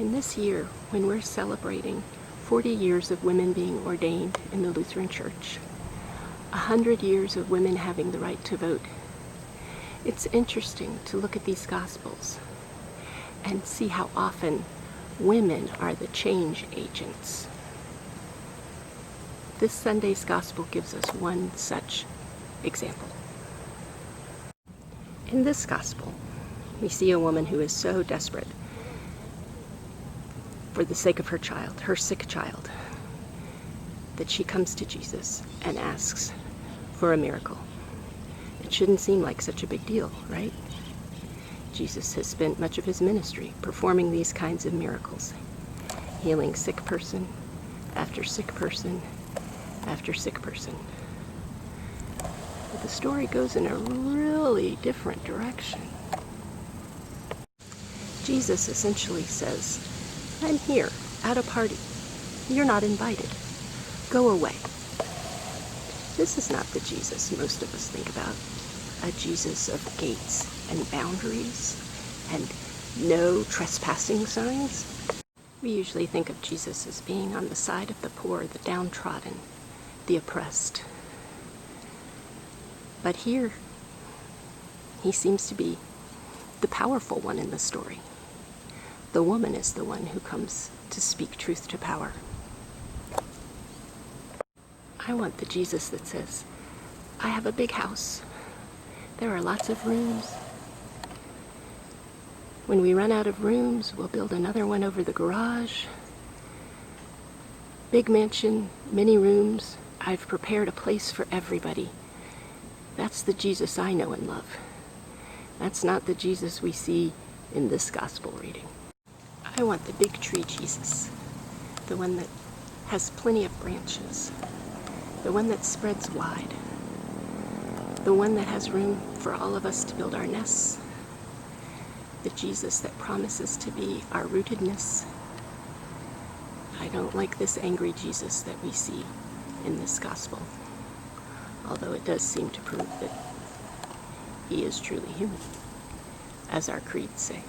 In this year, when we're celebrating 40 years of women being ordained in the Lutheran Church, 100 years of women having the right to vote, it's interesting to look at these Gospels and see how often women are the change agents. This Sunday's Gospel gives us one such example. In this Gospel, we see a woman who is so desperate for the sake of her child, her sick child, that she comes to Jesus and asks for a miracle. It shouldn't seem like such a big deal, right? Jesus has spent much of his ministry performing these kinds of miracles, healing sick person after sick person after sick person. But the story goes in a really different direction. Jesus essentially says, I'm here at a party. You're not invited. Go away. This is not the Jesus most of us think about. A Jesus of gates and boundaries and no trespassing signs. We usually think of Jesus as being on the side of the poor, the downtrodden, the oppressed. But here, he seems to be the powerful one in the story. The woman is the one who comes to speak truth to power. I want the Jesus that says, I have a big house. There are lots of rooms. When we run out of rooms, we'll build another one over the garage. Big mansion, many rooms. I've prepared a place for everybody. That's the Jesus I know and love. That's not the Jesus we see in this gospel reading. I want the big tree Jesus, the one that has plenty of branches, the one that spreads wide, the one that has room for all of us to build our nests, the Jesus that promises to be our rootedness. I don't like this angry Jesus that we see in this gospel, although it does seem to prove that he is truly human, as our creeds say.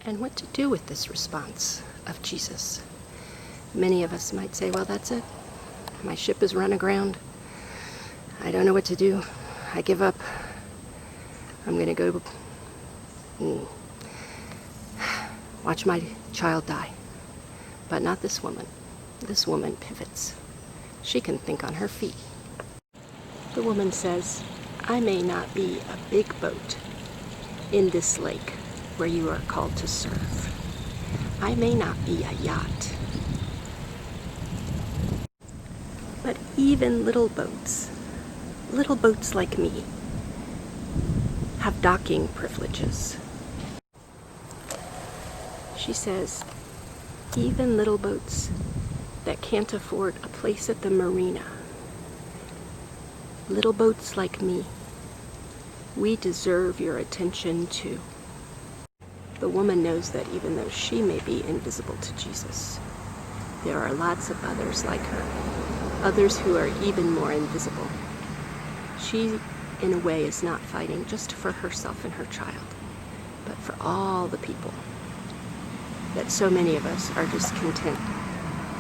And what to do with this response of Jesus? Many of us might say, well, that's it. My ship is run aground. I don't know what to do. I give up. I'm going to go watch my child die. But not this woman. This woman pivots. She can think on her feet. The woman says, I may not be a big boat in this lake where you are called to serve. I may not be a yacht. But even little boats like me, have docking privileges. She says, even little boats that can't afford a place at the marina, little boats like me, we deserve your attention too. The woman knows that even though she may be invisible to Jesus, there are lots of others like her, others who are even more invisible. She, in a way, is not fighting just for herself and her child, but for all the people that so many of us are just content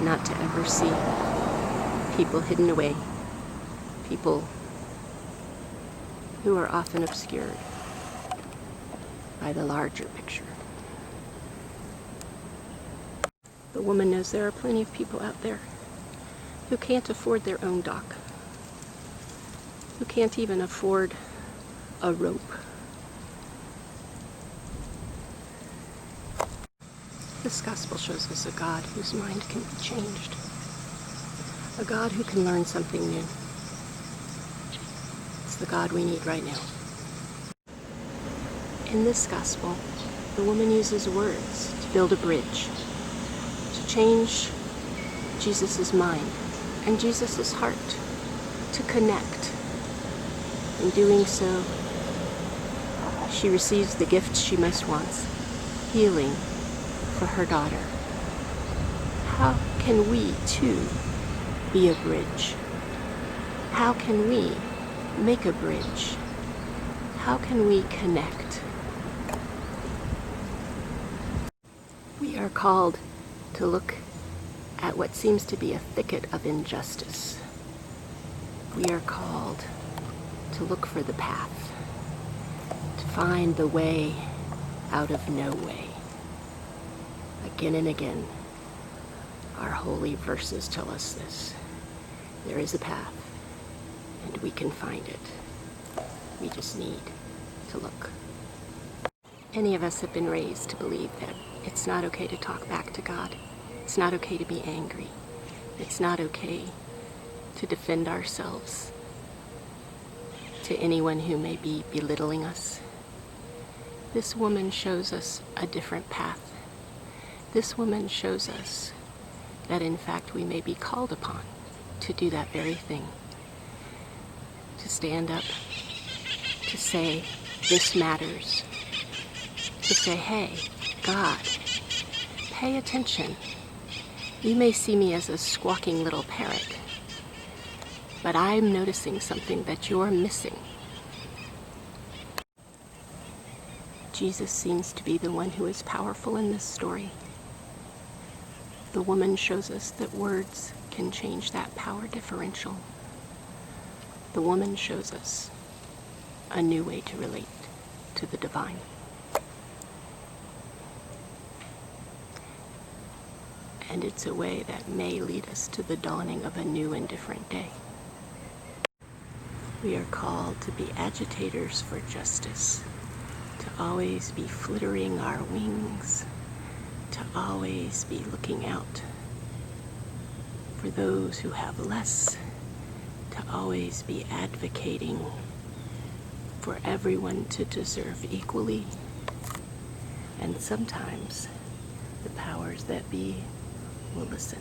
not to ever see. People hidden away, people who are often obscured by the larger picture. The woman knows there are plenty of people out there who can't afford their own dock, who can't even afford a rope. This gospel shows us a God whose mind can be changed, a God who can learn something new. It's the God we need right now. In this gospel, the woman uses words to build a bridge, to change Jesus' mind and Jesus' heart, to connect. In doing so, she receives the gift she most wants, healing for her daughter. How can we, too, be a bridge? How can we make a bridge? How can we connect? We are called to look at what seems to be a thicket of injustice. We are called to look for the path, to find the way out of no way. Again and again, our holy verses tell us this. There is a path, and we can find it. We just need to look. Many of us have been raised to believe that it's not okay to talk back to God. It's not okay to be angry. It's not okay to defend ourselves to anyone who may be belittling us. This woman shows us a different path. This woman shows us that in fact we may be called upon to do that very thing. To stand up, to say, this matters. To say, hey, God, pay attention. You may see me as a squawking little parrot, but I'm noticing something that you're missing. Jesus seems to be the one who is powerful in this story. The woman shows us that words can change that power differential. The woman shows us a new way to relate to the divine. And it's a way that may lead us to the dawning of a new and different day. We are called to be agitators for justice, to always be flittering our wings, to always be looking out for those who have less, to always be advocating for everyone to deserve equally, and sometimes the powers that be will listen.